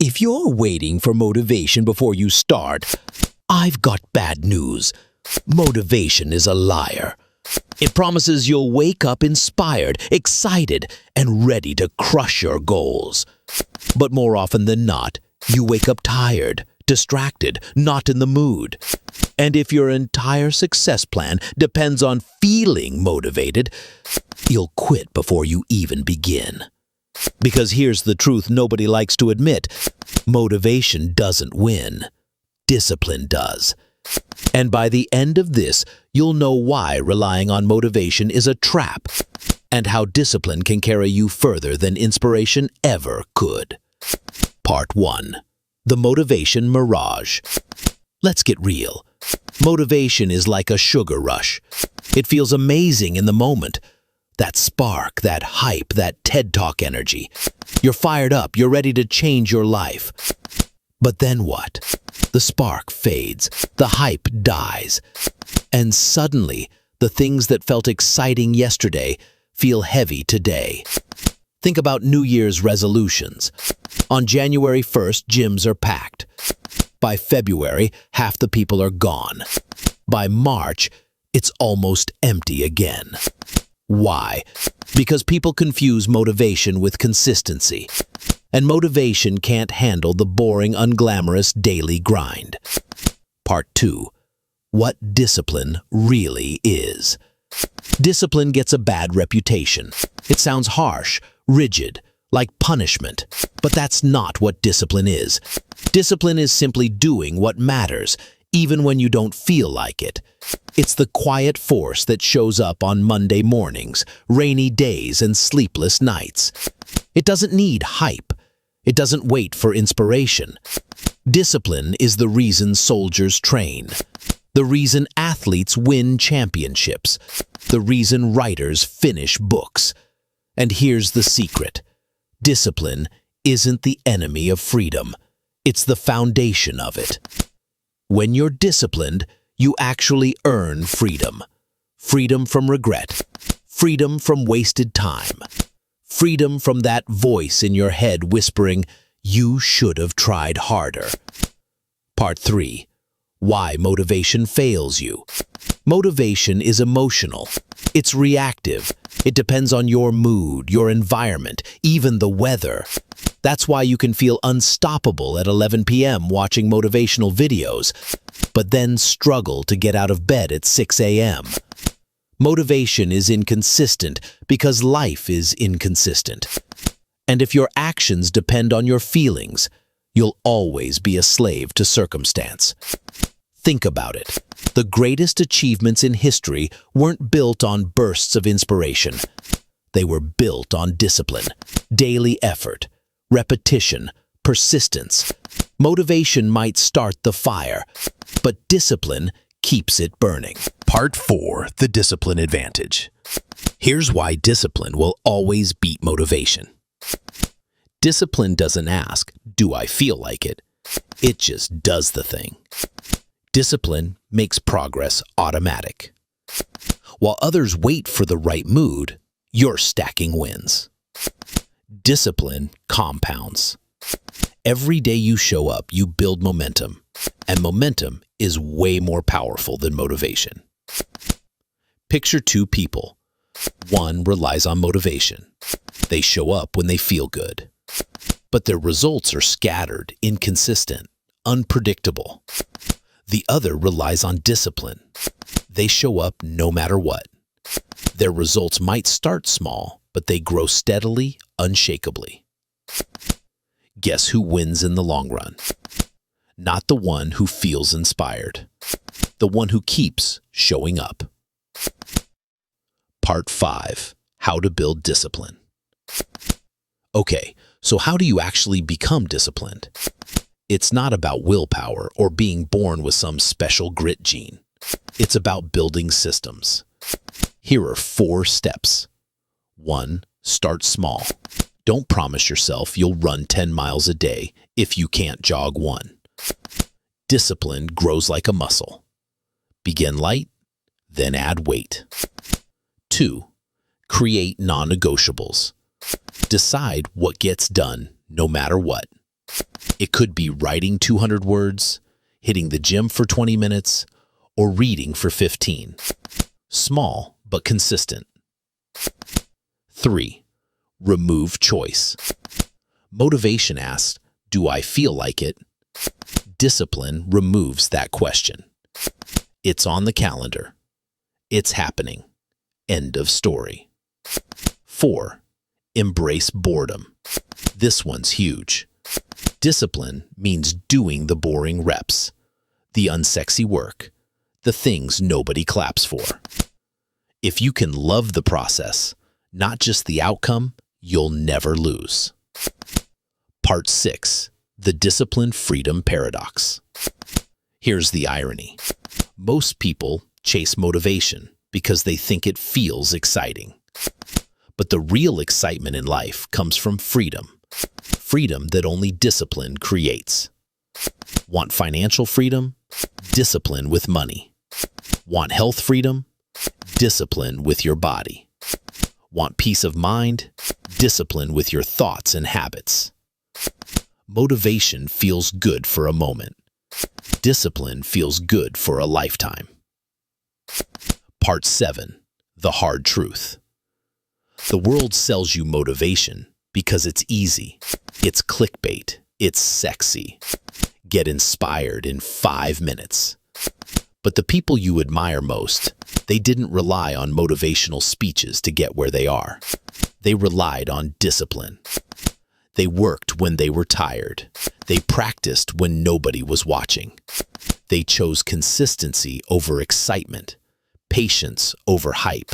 If you're waiting for motivation before you start, I've got bad news. Motivation is a liar. It promises you'll wake up inspired, excited, and ready to crush your goals. But more often than not, you wake up tired, distracted, not in the mood. And if your entire success plan depends on feeling motivated, you'll quit before you even begin. Because here's the truth nobody likes to admit. Motivation doesn't win. Discipline does. And by the end of this, you'll know why relying on motivation is a trap, and how discipline can carry you further than inspiration ever could. Part 1. The Motivation Mirage. Let's get real. Motivation is like a sugar rush. It feels amazing in the moment. That spark, that hype, that TED Talk energy. You're fired up, you're ready to change your life. But then what? The spark fades, the hype dies, and suddenly the things that felt exciting yesterday feel heavy today. Think about New Year's resolutions. On January 1st, gyms are packed. By February, half the people are gone. By March, it's almost empty again. Why? Because people confuse motivation with consistency. And motivation can't handle the boring, unglamorous daily grind. Part 2. What discipline really is. Discipline gets a bad reputation. It sounds harsh, rigid, like punishment. But that's not what discipline is. Discipline is simply doing what matters, even when you don't feel like it. It's the quiet force that shows up on Monday mornings, rainy days, and sleepless nights. It doesn't need hype. It doesn't wait for inspiration. Discipline is the reason soldiers train, the reason athletes win championships, the reason writers finish books. And here's the secret. Discipline isn't the enemy of freedom. It's the foundation of it. When you're disciplined, you actually earn freedom. Freedom from regret. Freedom from wasted time. Freedom from that voice in your head whispering, "You should have tried harder." Part 3. Why motivation fails you. Motivation is emotional. It's reactive. It depends on your mood, your environment, even the weather. That's why you can feel unstoppable at 11 p.m. watching motivational videos, but then struggle to get out of bed at 6 a.m. Motivation is inconsistent because life is inconsistent. And if your actions depend on your feelings, you'll always be a slave to circumstance. Think about it. The greatest achievements in history weren't built on bursts of inspiration. They were built on discipline, daily effort, repetition, persistence. Motivation might start the fire, but discipline keeps it burning. Part 4. The Discipline Advantage. Here's why discipline will always beat motivation. Discipline doesn't ask, "Do I feel like it?" It just does the thing. Discipline makes progress automatic. While others wait for the right mood, you're stacking wins. Discipline compounds. Every day you show up, you build momentum, and momentum is way more powerful than motivation. Picture two people. One relies on motivation. They show up when they feel good. But their results are scattered, inconsistent, unpredictable. The other relies on discipline. They show up no matter what. Their results might start small, but they grow steadily, unshakably. Guess who wins in the long run? Not the one who feels inspired. The one who keeps showing up. Part 5. How to build discipline. Okay, so how do you actually become disciplined? It's not about willpower or being born with some special grit gene. It's about building systems. Here are 4 steps. 1. Start small. Don't promise yourself you'll run 10 miles a day if you can't jog 1. Discipline grows like a muscle. Begin light, then add weight. 2. Create non-negotiables. Decide what gets done no matter what. It could be writing 200 words, hitting the gym for 20 minutes, or reading for 15. Small but consistent. 3. Remove choice. Motivation asks, do I feel like it? Discipline removes that question. It's on the calendar. It's happening. End of story. 4. Embrace boredom. This one's huge. Discipline means doing the boring reps, the unsexy work, the things nobody claps for. If you can love the process, not just the outcome, you'll never lose. Part 6. The Discipline Freedom Paradox. Here's the irony. Most people chase motivation because they think it feels exciting. But the real excitement in life comes from freedom. Freedom that only discipline creates. Want financial freedom? Discipline with money. Want health freedom? Discipline with your body. Want peace of mind? Discipline with your thoughts and habits. Motivation feels good for a moment. Discipline feels good for a lifetime. Part 7. The Hard Truth. The world sells you motivation because it's easy. It's clickbait. It's sexy. Get inspired in 5 minutes. But the people you admire most, they didn't rely on motivational speeches to get where they are. They relied on discipline. They worked when they were tired. They practiced when nobody was watching. They chose consistency over excitement, patience over hype,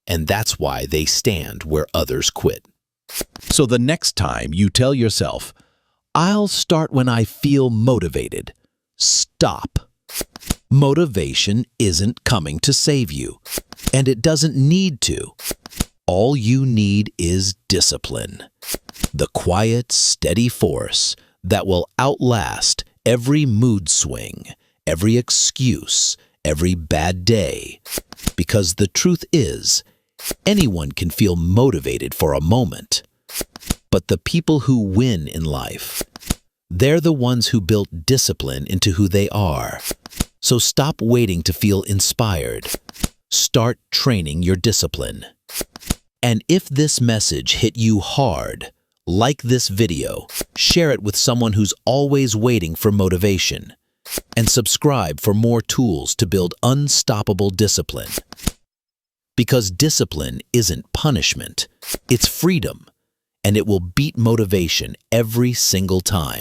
and that's why they stand where others quit. So the next time you tell yourself, I'll start when I feel motivated, stop. Motivation isn't coming to save you, and it doesn't need to. All you need is discipline. The quiet, steady force that will outlast every mood swing, every excuse, every bad day. Because the truth is, anyone can feel motivated for a moment. But the people who win in life, they're the ones who built discipline into who they are. So stop waiting to feel inspired. Start training your discipline. And if this message hit you hard, like this video, share it with someone who's always waiting for motivation, and subscribe for more tools to build unstoppable discipline. Because discipline isn't punishment, it's freedom, and it will beat motivation every single time.